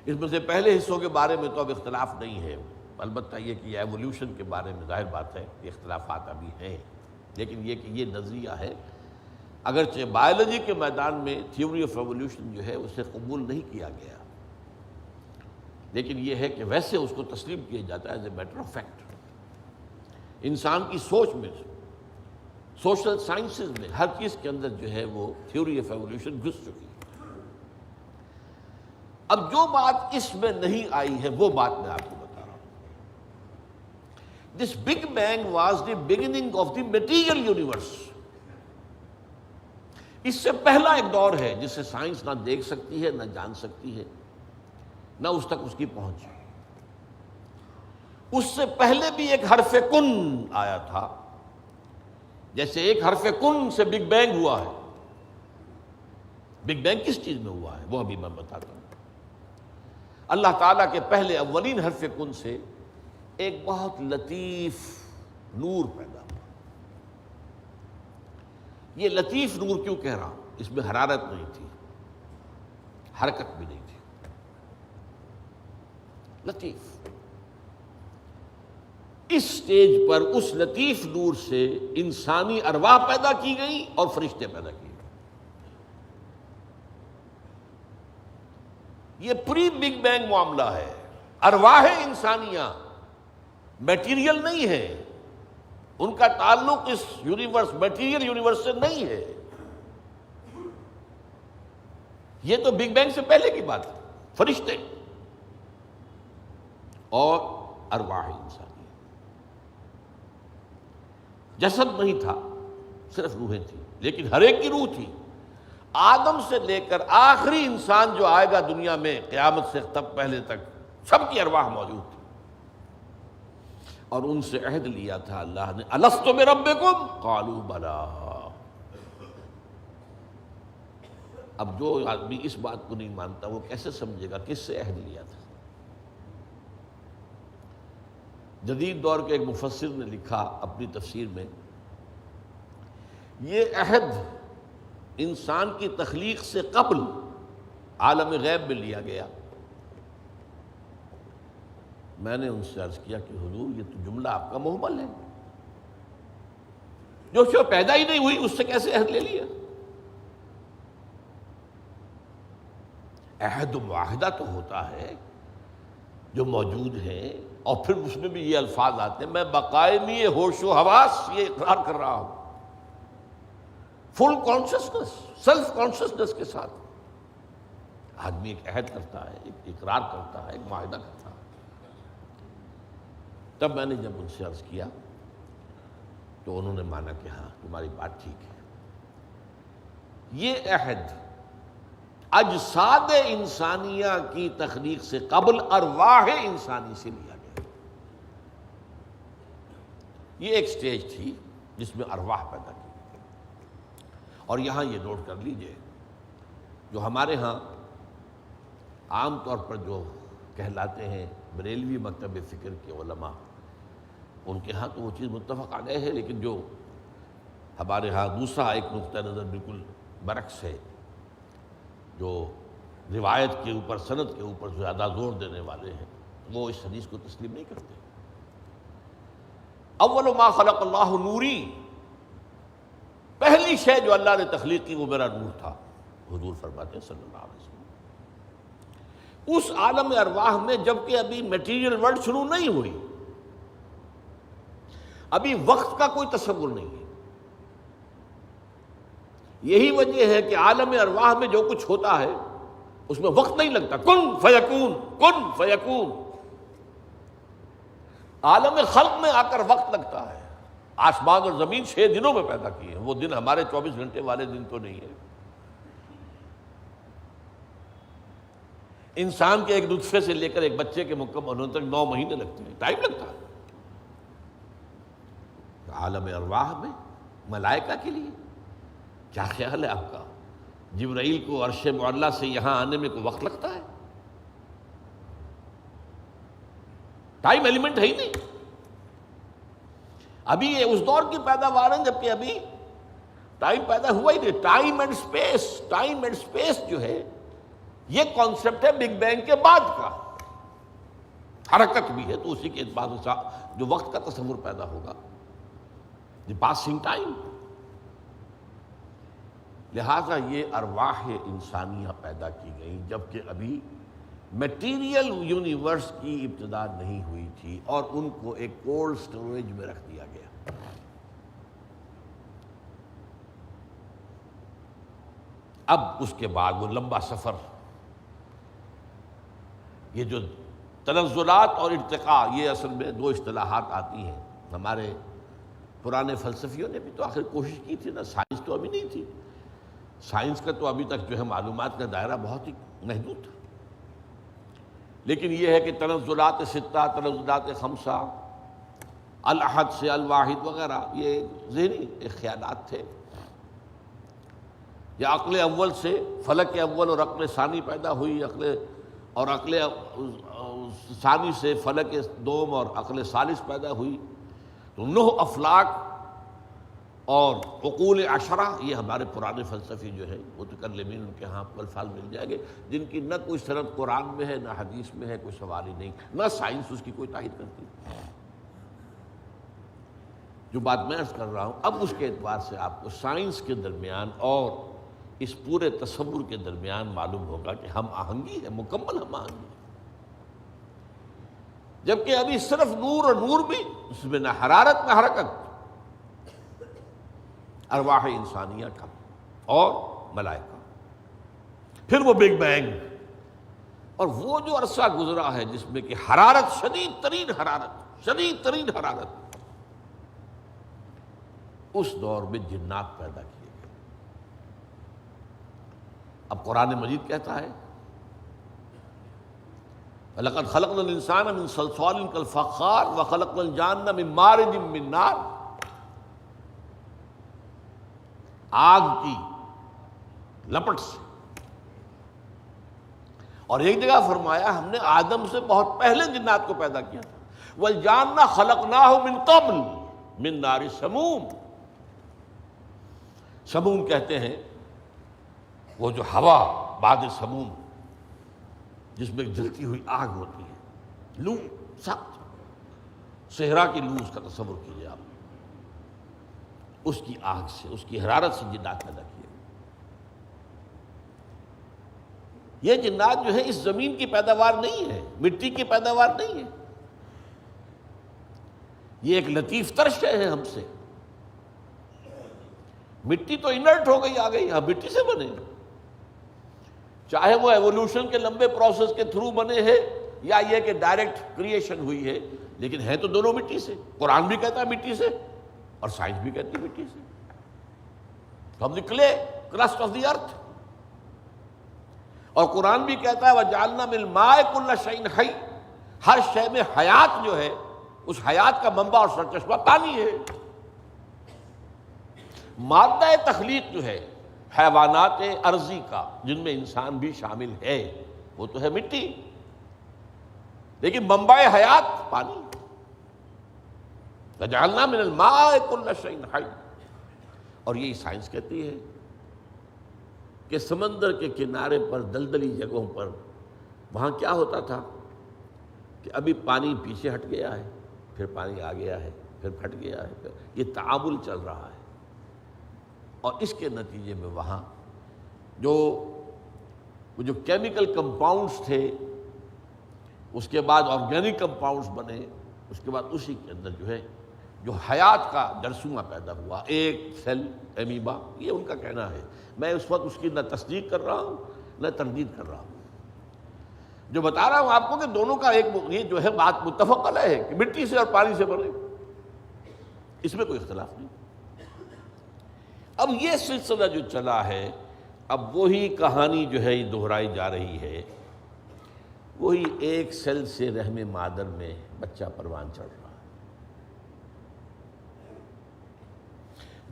اس میں سے پہلے حصوں کے بارے میں تو اب اختلاف نہیں ہے، البتہ یہ کہ ایولیوشن کے بارے میں ظاہر بات ہے کہ اختلافات ابھی ہیں، لیکن یہ کہ یہ نظریہ ہے، اگرچہ بایولوجی کے میدان میں تھیوری آف ایولیوشن جو ہے اسے قبول نہیں کیا گیا، لیکن یہ ہے کہ ویسے اس کو تسلیم کیا جاتا ہے as a matter of fact. انسان کی سوچ میں، سوشل سائنسز میں، ہر چیز کے اندر جو ہے وہ تھیوری آف ایولیوشن گھس چکی ہے۔ اب جو بات اس میں نہیں آئی ہے وہ بات میں آپ کو بتا رہا ہوں۔ This big bang was the beginning of the material universe. اس سے پہلا ایک دور ہے جسے سائنس نہ دیکھ سکتی ہے، نہ جان سکتی ہے، نہ اس تک اس کی پہنچ ہے۔ اس سے پہلے بھی ایک حرف کن آیا تھا، جیسے ایک حرف کن سے بگ بینگ ہوا ہے۔ بگ بینگ کس چیز میں ہوا ہے وہ ابھی میں بتاتا ہوں۔ اللہ تعالیٰ کے پہلے اولین حرف کن سے ایک بہت لطیف نور پیدا ہوا۔ یہ لطیف نور کیوں کہہ رہا ہوں؟ اس میں حرارت نہیں تھی، حرکت بھی نہیں تھی، لطیف۔ اس سٹیج پر اس لطیف نور سے انسانی ارواح پیدا کی گئی اور فرشتے پیدا کیے گئے۔ یہ پری بگ بینگ معاملہ ہے۔ ارواح انسانیہ میٹیریل نہیں ہے، ان کا تعلق اس یونیورس میٹیریل یونیورس سے نہیں ہے۔ یہ تو بگ بینگ سے پہلے کی بات ہے، فرشتے اور ارواح انسانی۔ جسد نہیں تھا، صرف روحیں تھیں، لیکن ہر ایک کی روح تھی۔ آدم سے لے کر آخری انسان جو آئے گا دنیا میں قیامت سے تب پہلے تک، سب کی ارواح موجود تھی، اور ان سے عہد لیا تھا اللہ نے، الست بربکم قالوا بلا۔ اب جو آدمی اس بات کو نہیں مانتا وہ کیسے سمجھے گا کس سے عہد لیا تھا؟ جدید دور کے ایک مفسر نے لکھا اپنی تفسیر میں، یہ عہد انسان کی تخلیق سے قبل عالم غیب میں لیا گیا۔ میں نے ان سے عرض کیا کہ حضور یہ تو جملہ آپ کا محمل ہے، جو شے پیدا ہی نہیں ہوئی اس سے کیسے عہد لے لیا؟ عہد و معاہدہ تو ہوتا ہے جو موجود ہے، اور پھر اس میں بھی یہ الفاظ آتے ہیں، میں بقائمی ہوش و حواس یہ اقرار کر رہا ہوں، فل کانشسنس، سیلف کانشسنس کے ساتھ آدمی ایک عہد کرتا ہے، ایک اقرار کرتا ہے، ایک معاہدہ کرتا ہے۔ تب میں نے جب ان سے عرض کیا تو انہوں نے مانا کہ ہاں تمہاری بات ٹھیک ہے، یہ عہد اجساد انسانیہ کی تخلیق سے قبل ارواح انسانی سے لیا گیا۔ یہ ایک سٹیج تھی جس میں ارواح پیدا کی۔ اور یہاں یہ نوٹ کر لیجئے، جو ہمارے ہاں عام طور پر جو کہلاتے ہیں بریلوی مکتب فکر کے علماء، ان کے ہاں تو وہ چیز متفق آ گئے ہے، لیکن جو ہمارے ہاں دوسرا ایک نقطہ نظر بالکل برعکس ہے، جو روایت کے اوپر سند کے اوپر زیادہ زور دینے والے ہیں، وہ اس حدیث کو تسلیم نہیں کرتے۔ اول ما خلق اللہ نوری، پہلی شے جو اللہ نے تخلیق کی وہ میرا نور تھا، حضور فرماتے ہیں صلی اللہ علیہ وسلم۔ اس عالم ارواح میں جبکہ ابھی میٹیریل ورلڈ شروع نہیں ہوئی، ابھی وقت کا کوئی تصور نہیں ہے۔ یہی وجہ ہے کہ عالم ارواح میں جو کچھ ہوتا ہے اس میں وقت نہیں لگتا، کن فیکون کن فیکون۔ عالم خلق میں آ کر وقت لگتا ہے۔ آسمان اور زمین 6 دنوں میں پیدا کیے ہیں، وہ دن ہمارے 24 گھنٹے والے دن تو نہیں ہے۔ انسان کے ایک نطفے سے لے کر ایک بچے کے مکمل ہونے تک 9 مہینے لگتے ہیں، ٹائم لگتا ہے۔ عالم ارواح میں ملائکہ کے لیے کیا خیال ہے آپ کا؟ جبرائیل کو عرش معلیٰ سے یہاں آنے میں کوئی وقت لگتا ہے؟ ٹائم ایلیمنٹ ہے ہی نہیں۔ ابھی یہ اس دور کی پیداوار ہے جبکہ ابھی ٹائم پیدا ہوا ہی نہیں۔ ٹائم اینڈ سپیس جو ہے یہ کانسیپٹ ہے بگ بینگ کے بعد کا۔ حرکت بھی ہے تو اسی کے اعتبار سے جو وقت کا تصور پیدا ہوگا، دی پاسنگ ٹائم۔ لہٰذا یہ ارواح انسانیہ پیدا کی گئی جبکہ ابھی میٹیریل یونیورس کی ابتدا نہیں ہوئی تھی، اور ان کو ایک کولڈ سٹوریج میں رکھ دیا گیا۔ اب اس کے بعد وہ لمبا سفر، یہ جو تنزلات اور ارتقاء، یہ اصل میں 2 اصطلاحات آتی ہیں۔ ہمارے پرانے فلسفیوں نے بھی تو آخر کوشش کی تھی نا، سائنس تو ابھی نہیں تھی، سائنس کا تو ابھی تک جو ہے معلومات کا دائرہ بہت ہی محدود تھا، لیکن یہ ہے کہ تنزلات ستہ، تنزلات خمسہ، الاحد سے الواحد وغیرہ، یہ ذہنی خیالات تھے، یا عقل اول سے فلک اول اور عقل ثانی پیدا ہوئی، عقل ثانی سے فلک دوم اور عقل ثالث پیدا ہوئی، تو 9 افلاک اور عقول عشرہ، یہ ہمارے پرانے فلسفی جو ہے متکلمین، ان کے ہاں الفاظ مل جائیں گے جن کی نہ کوئی سند قرآن میں ہے، نہ حدیث میں ہے، کوئی سوال ہی نہیں، نہ سائنس اس کی کوئی تائید کرتی۔ جو بات میں عرض کر رہا ہوں، اب اس کے اعتبار سے آپ کو سائنس کے درمیان اور اس پورے تصور کے درمیان معلوم ہوگا کہ ہم آہنگی ہے، مکمل ہم آہنگی ہے، جبکہ ابھی صرف نور، اور نور بھی اس میں نہ حرارت نہ حرکت، ارواح انسانیہ کا اور ملائکہ، پھر وہ بگ بینگ، اور وہ جو عرصہ گزرا ہے جس میں کہ حرارت، شدید ترین حرارت، اس دور میں جنات پیدا کیے گئے۔ اب قرآن مجید کہتا ہے وَلَقَدْ خَلَقْنَا الْإِنسَانَ مِنْ صَلْصَالٍ كَالْفَخَّارِ وَخَلَقْنَا الْجَانَّ مِنْ مَارِجٍ مِنْ نَارٍ، آگ کی لپٹ سے، اور ایک جگہ فرمایا ہم نے آدم سے بہت پہلے جنات کو پیدا کیا تھا، وَالْجَانَّ خَلَقْنَاهُ مِنْ قَبْلُ مِنْ نَارِ سَمُومٍ۔ سموم کہتے ہیں وہ جو ہوا باد سموم جس میں جلتی ہوئی آگ ہوتی ہے، لو سخت، صحرا کی لو، اس کا تصور کیجیے آپ، اس کی آگ سے، اس کی حرارت سے جنات پیدا کیے۔ یہ جنات جو ہے اس زمین کی پیداوار نہیں ہے، مٹی کی پیداوار نہیں ہے، یہ ایک لطیف تر شے ہے ہم سے۔ مٹی تو انرٹ ہو گئی، آ گئی، ہم مٹی سے بنے، چاہے وہ ایوولوشن کے لمبے پروسیس کے تھرو بنے ہیں یا یہ کہ ڈائریکٹ کریشن ہوئی ہے، لیکن ہے تو دونوں مٹی سے۔ قرآن بھی کہتا ہے مٹی سے، اور سائنس بھی کہتی ہے مٹی سے، from the clay crust of the earth, اور قرآن بھی کہتا ہے وَجَعَلْنَا مِنَ الْمَاءِ كُلَّ شَيْءٍ حَيٍّ، ہر شے میں حیات جو ہے، اس حیات کا منبع اور سرچشمہ پانی ہے۔ مادہ تخلیق جو ہے حیوانات ارضی کا، جن میں انسان بھی شامل ہے، وہ تو ہے مٹی، لیکن منبع حیات پانی۔ وَجَعَلْنَا مِنَ الْمَاءِ كُلَّ شَيْءٍ حَيٍّ، اور یہی سائنس کہتی ہے کہ سمندر کے کنارے پر، دلدلی جگہوں پر، وہاں کیا ہوتا تھا کہ ابھی پانی پیچھے ہٹ گیا ہے، پھر پانی آ گیا ہے، پھر پھٹ گیا ہے، یہ تعامل چل رہا ہے، اور اس کے نتیجے میں وہاں جو کیمیکل کمپاؤنڈز تھے، اس کے بعد آرگینک کمپاؤنڈز بنے، اس کے بعد اسی کے اندر جو ہے جو حیات کا جرثومہ پیدا ہوا، ایک سیل ایمیبا، یہ ان کا کہنا ہے، میں اس وقت اس کی نہ تصدیق کر رہا ہوں نہ تردید کر رہا ہوں، جو بتا رہا ہوں آپ کو کہ دونوں کا ایک یہ جو ہے بات متفق علیہ ہے کہ مٹی سے اور پانی سے بنے، اس میں کوئی اختلاف نہیں۔ اب یہ سلسلہ جو چلا ہے، اب وہی کہانی جو ہے دہرائی جا رہی ہے، وہی ایک سیل سے رحم مادر میں بچہ پروان چڑھ رہا ہے،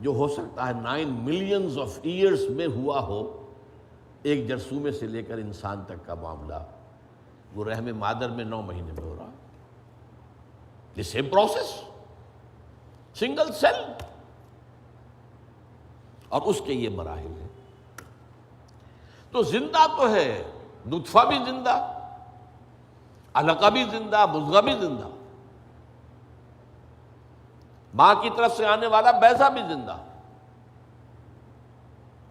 جو ہو سکتا ہے 9 ملینز آف ایئرز میں ہوا ہو، ایک جرثومے سے لے کر انسان تک کا معاملہ، وہ رحم مادر میں 9 مہینے میں ہو رہا، the same process, single cell, اور اس کے یہ مراحل ہیں۔ تو زندہ تو ہے، نطفہ بھی زندہ، علقہ بھی زندہ، مضغہ بھی زندہ، ماں کی طرف سے آنے والا بیضہ بھی زندہ،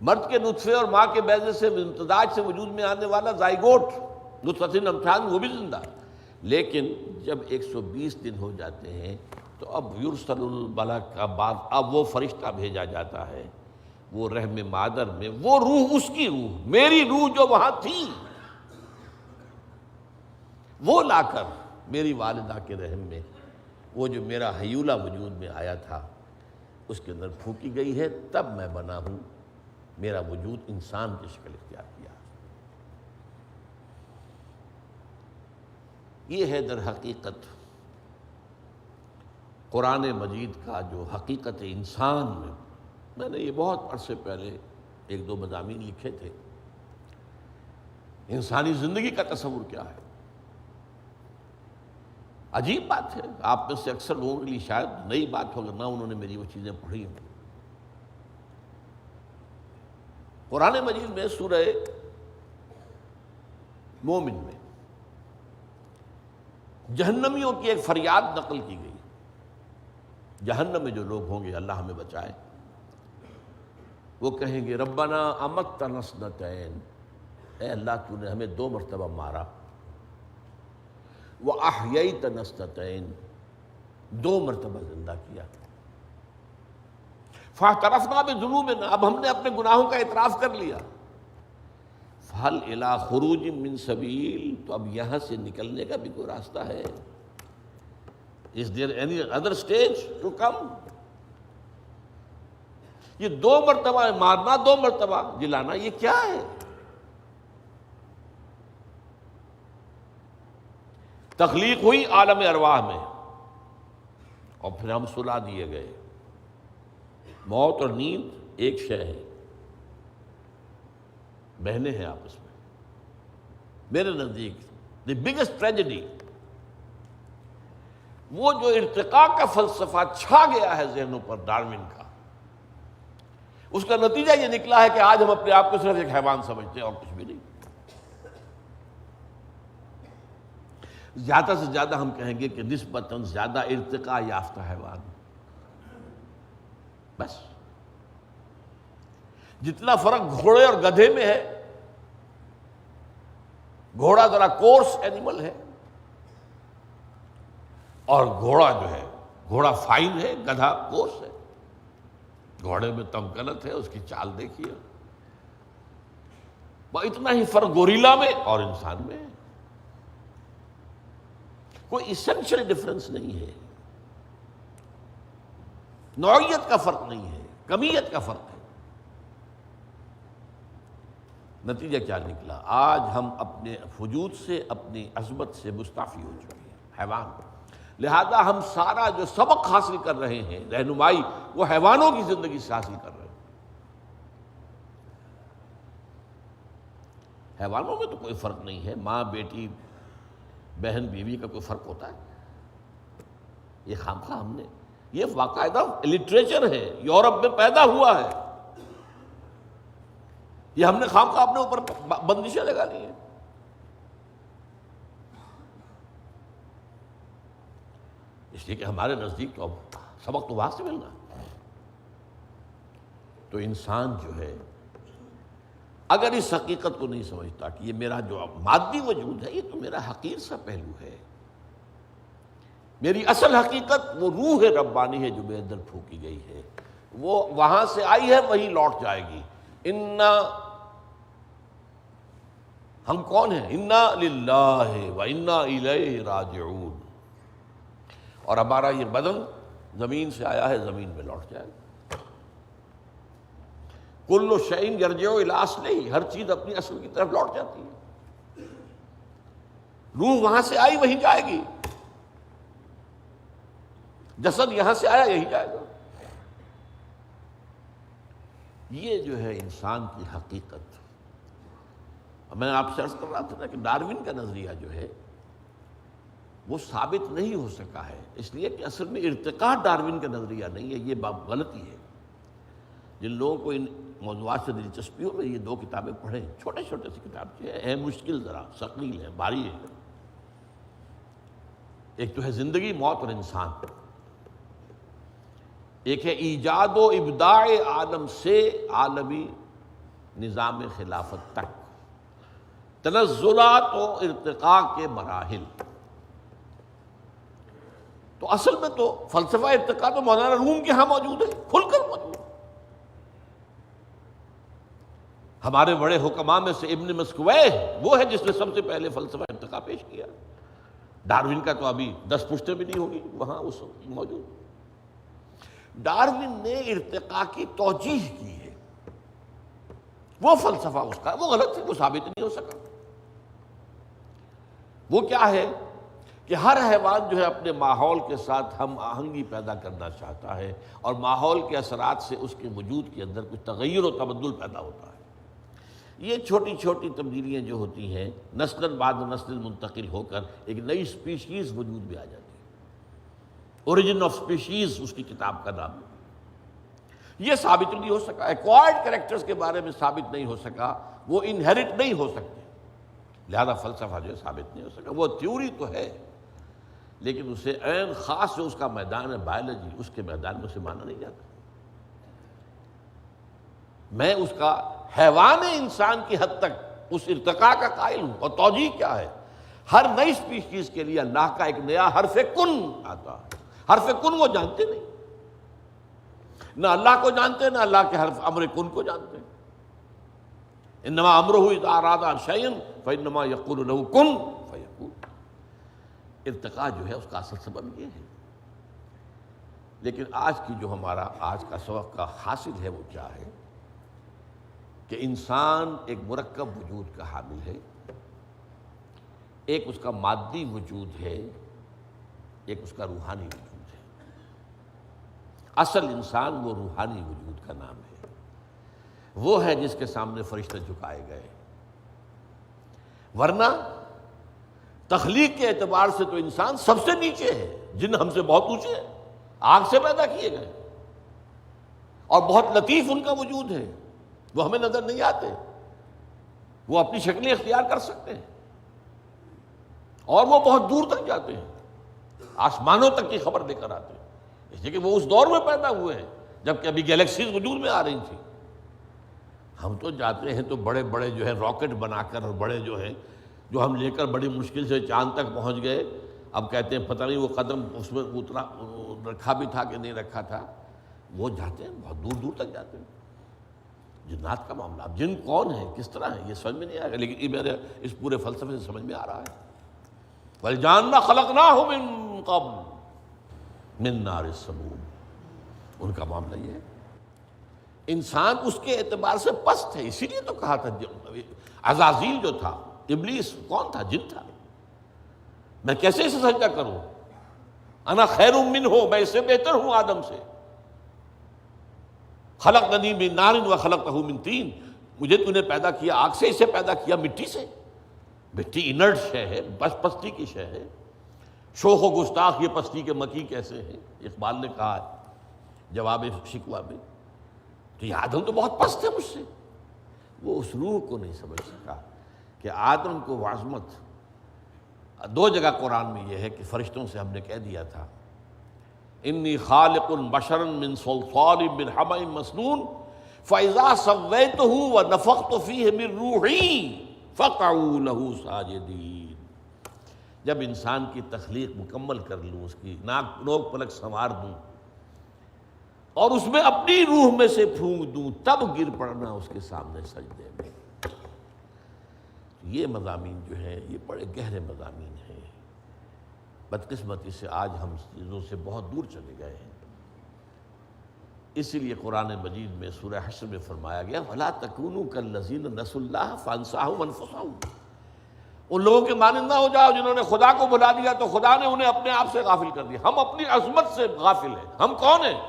مرد کے نطفے اور ماں کے بیضے سے امتزاج سے وجود میں آنے والا زائگوٹ، نطفۃ امشاج، وہ بھی زندہ، لیکن جب 120 دن ہو جاتے ہیں تو اب یرسل الملک کا بعد، اب وہ فرشتہ بھیجا جاتا ہے، وہ رحم مادر میں، وہ روح، اس کی روح، میری روح جو وہاں تھی، وہ لا کر میری والدہ کے رحم میں، وہ جو میرا حیولہ وجود میں آیا تھا، اس کے اندر پھونکی گئی ہے، تب میں بنا ہوں، میرا وجود انسان کی شکل اختیار کیا۔ یہ ہے در حقیقت قرآن مجید کا جو حقیقت انسان میں نے یہ بہت عرصے پہلے ایک دو مضامین لکھے تھے، انسانی زندگی کا تصور کیا ہے۔ عجیب بات ہے، آپ میں سے اکثر لوگوں کے لیے شاید نئی بات ہوگا، نہ انہوں نے میری وہ چیزیں پڑھی ہوں۔ قرآن مجید میں سورہ مومن میں جہنمیوں کی ایک فریاد نقل کی گئی۔ جہنم میں جو لوگ ہوں گے، اللہ ہمیں بچائے، وہ کہیں گے ربنا امتنا اثنتین، اے اللہ تو نے ہمیں 2 مرتبہ مارا، وَأَحْيَيْتَنَا اثْنَتَيْنِ، 2 مرتبہ زندہ کیا، فَاعْتَرَفْنَا بِذُنُوبِنَا، اب ہم نے اپنے گناہوں کا اعتراف کر لیا، فَهَلْ إِلَىٰ خُرُوجٍ مِّن سَبِيلٍ، تو اب یہاں سے نکلنے کا بھی کوئی راستہ ہے؟ Is there any other stage to come؟ یہ 2 مرتبہ مارنا، 2 مرتبہ جلانا، یہ کیا ہے؟ تخلیق ہوئی عالم ارواح میں، اور پھر ہم سلا دیے گئے۔ موت اور نیند ایک شے ہے، بہنے ہیں آپس میں۔ میرے نزدیک دی بگیسٹ ٹریجڈی، وہ جو ارتقاء کا فلسفہ چھا گیا ہے ذہنوں پر ڈارون کا، اس کا نتیجہ یہ نکلا ہے کہ آج ہم اپنے آپ کو صرف ایک حیوان سمجھتے ہیں اور کچھ بھی نہیں۔ زیادہ سے زیادہ ہم کہیں گے کہ نسبتاً زیادہ ارتقاء یافتہ حیوان، بس۔ جتنا فرق گھوڑے اور گدھے میں ہے، گھوڑا ذرا کورس اینیمل ہے، اور گھوڑا جو ہے، گھوڑا فائن ہے، گدھا کورس ہے۔ گھوڑے میں تمکنت ہے، اس کی چال دیکھیے، اتنا ہی فرق گوریلا میں اور انسان میں ہے، کوئی ایسنشل ڈفرنس نہیں ہے، نوعیت کا فرق نہیں ہے، کمیت کا فرق ہے۔ نتیجہ کیا نکلا؟ آج ہم اپنے وجود سے، اپنی عظمت سے مستعفی ہو چکے ہیں، حیوان۔ لہذا ہم سارا جو سبق حاصل کر رہے ہیں، رہنمائی، وہ حیوانوں کی زندگی سے حاصل کر رہے ہیں۔ حیوانوں میں تو کوئی فرق نہیں ہے، ماں بیٹی، بہن بیوی کا کوئی فرق ہوتا ہے؟ یہ خامخواہ ہم نے، یہ باقاعدہ لٹریچر ہے، یورپ میں پیدا ہوا ہے، یہ ہم نے خامخواہ اپنے اوپر بندشیں لگا لی ہیں۔ اس لیے کہ ہمارے نزدیک تو اب سبق تو وہاں سے ملنا۔ تو انسان جو ہے اگر اس حقیقت کو نہیں سمجھتا کہ یہ میرا جو مادی وجود ہے، یہ تو میرا حقیر سا پہلو ہے، میری اصل حقیقت وہ روح ربانی ہے جو میرے اندر پھونکی گئی ہے، وہ وہاں سے آئی ہے وہیں لوٹ جائے گی۔ ہم کون ہیں؟ انا للہ و انا الیہ راجعون، اور ہمارا یہ بدن زمین سے آیا ہے، زمین میں لوٹ جائے گا۔ کل شیء یرجع الی اصلہ، ہر چیز اپنی اصل کی طرف لوٹ جاتی ہے، روح وہاں سے آئی وہیں جائے گی، جسد یہاں سے آیا یہی جائے گا۔ یہ جو ہے انسان کی حقیقت۔ میں آپ سے عرض کر رہا تھا نا کہ ڈارون کا نظریہ جو ہے وہ ثابت نہیں ہو سکا ہے، اس لیے کہ اصل میں ارتقاء ڈارون کا نظریہ نہیں ہے، یہ بات غلطی ہے۔ جن لوگوں کو ان موضوعات سے دلچسپی ہو، میں یہ 2 کتابیں پڑھیں، چھوٹے چھوٹے سی کتاب ہیں، مشکل، ذرا ثقیل ہے، بھاری ہے۔ ایک تو ہے زندگی، موت اور انسان، ایک ہے ایجاد و ابداع عالم سے عالمی نظام خلافت تک، تنزلات و ارتقاء کے مراحل۔ تو اصل میں تو فلسفہ ارتقاء تو مولانا روم کے ہاں موجود ہے، کھل کر موجود ہے۔ ہمارے بڑے حکماء میں سے ابن مسکویہ وہ ہے جس نے سب سے پہلے فلسفہ ارتقاء پیش کیا۔ ڈارون کا تو ابھی 10 پشتیں بھی نہیں ہوگی وہاں اس وقت موجود۔ ڈارون نے ارتقاء کی توجیہ کی ہے، وہ فلسفہ اس کا وہ غلط ہے، وہ ثابت نہیں ہو سکا۔ وہ کیا ہے کہ ہر حیوان جو ہے اپنے ماحول کے ساتھ ہم آہنگی پیدا کرنا چاہتا ہے، اور ماحول کے اثرات سے اس کے وجود کے اندر کچھ تغیر و تبدل پیدا ہوتا ہے۔ یہ چھوٹی چھوٹی تبدیلیاں جو ہوتی ہیں نسل بعد نسل منتقل ہو کر ایک نئی سپیشیز وجود میں آ جاتی ہے۔ اوریجن آف سپیشیز اس کی کتاب کا نام ہے۔ یہ ثابت نہیں ہو سکا، ایکوائرڈ کریکٹرز کے بارے میں ثابت نہیں ہو سکا، وہ انہیرٹ نہیں ہو سکتے، لہذا فلسفہ جو ہے ثابت نہیں ہو سکا۔ وہ تھیوری تو ہے لیکن اسے عین خاص جو اس کا میدان ہے بایولوجی، اس کے میدان میں اسے مانا نہیں جاتا۔ میں اس کا حیوان انسان کی حد تک اس ارتقاء کا قائل ہوں، اور توجیہ کیا ہے؟ ہر نئی سپیشیز کے لیے اللہ کا ایک نیا حرف کن آتا ہے۔ حرف کن وہ جانتے نہیں، نہ اللہ کو جانتے نہ اللہ کے حرف امر کن کو جانتے۔ انما امرہ اذا اراد شیئا فانما یقول له کن فیکون۔ ارتقاء جو ہے اس کا اصل سبب یہ ہے۔ لیکن آج کی جو ہمارا آج کا سبق کا حاصل ہے وہ کیا ہے کہ انسان ایک مرکب وجود کا حامل ہے، ایک اس کا مادی وجود ہے، ایک اس کا روحانی وجود ہے۔ اصل انسان وہ روحانی وجود کا نام ہے، وہ ہے جس کے سامنے فرشتے جھکائے گئے، ورنہ تخلیق کے اعتبار سے تو انسان سب سے نیچے ہے۔ جن ہم سے بہت اونچے ہیں، آگ سے پیدا کیے گئے، اور بہت لطیف ان کا وجود ہے، وہ ہمیں نظر نہیں آتے، وہ اپنی شکلیں اختیار کر سکتے ہیں، اور وہ بہت دور تک جاتے ہیں، آسمانوں تک کی خبر لے کر آتے ہیں، اس لیے کہ وہ اس دور میں پیدا ہوئے ہیں جبکہ ابھی گیلیکسیز وجود میں آ رہی تھی۔ ہم تو جاتے ہیں تو بڑے بڑے جو ہے راکٹ بنا کر، اور بڑے جو ہیں جو ہم لے کر بڑی مشکل سے چاند تک پہنچ گئے، اب کہتے ہیں پتہ نہیں وہ قدم اس میں اترا رکھا بھی تھا کہ نہیں رکھا تھا، وہ جاتے ہیں بہت دور دور تک جاتے ہیں۔ جنات کا معاملہ، اب جن کون ہیں، کس طرح ہیں، یہ سمجھ میں نہیں آئے گا، لیکن یہ میرے اس پورے فلسفے سے سمجھ میں آ رہا ہے۔ وَالْجَانَّ خَلَقْنَاهُ مِن قَبْلُ مِن نَارِ السَّمُومِ۔ ان کا معاملہ یہ ہے، انسان اس کے اعتبار سے پست ہے، اسی لیے تو کہا تھا عزازیل جو تھا، ابلیس کون تھا؟ جن تھا۔ میں کیسے اسے سجدہ کروں؟ انا خیر منہ، میں اس سے بہتر ہوں آدم سے۔ خلقتنی من نار وخلقتہ من طین، مجھے تو نے پیدا کیا آگ سے، اسے پیدا کیا مٹی سے۔ مٹی انرٹ شے ہے، بس پستی کی شے ہے۔ شوخ و گستاخ یہ پستی کے مکی کیسے ہیں، اقبال نے کہا جواب شکوہ میں، تو یہ آدم تو بہت پست ہے مجھ سے۔ وہ اس روح کو نہیں سمجھ سکا کہ آدم کو وعظمت دو جگہ قرآن میں یہ ہے کہ فرشتوں سے ہم نے کہہ دیا تھا انی خالق بشرا من صلصال من حمأ مسنون فاذا سویتہ ونفخت فیہ من روحی فقعوا لہ ساجدین۔ جب انسان کی تخلیق مکمل کر لوں، اس کی نوک پلک سنوار دوں، اور اس میں اپنی روح میں سے پھونک دوں، تب گر پڑنا اس کے سامنے سجدے میں۔ یہ مضامین جو ہیں یہ بڑے گہرے مضامین ہیں۔ بدقسمتی سے آج ہم چیزوں سے بہت دور چلے گئے ہیں، اسی لیے قرآن مجید میں سورہ حشر میں فرمایا گیا وَلَا تَكُونُوا كَالَّذِينَ نَسُوا اللَّهَ فَأَنسَاهُمْ أَنفُسَهُمْ۔ ان لوگوں کے مانند نہ ہو جاؤ جنہوں نے خدا کو بھلا دیا تو خدا نے انہیں اپنے آپ سے غافل کر دیا۔ ہم اپنی عظمت سے غافل ہیں۔ ہم کون ہیں؟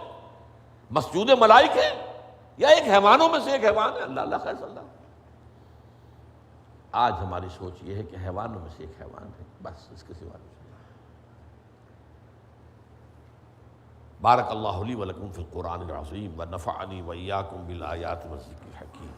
مسجود ملائک ہیں یا ایک حیوانوں میں سے ایک حیوان ہے؟ اللہ اللہ خیر صلی اللہ۔ آج ہماری سوچ یہ ہے کہ حیوانوں میں سے ایک حیوان ہے، بس اس کے سوا نہیں۔ بارک اللہ لی ولکم فی القرآن العظیم ونفعنی وإیاکم بالآیات والذکر الحکیم۔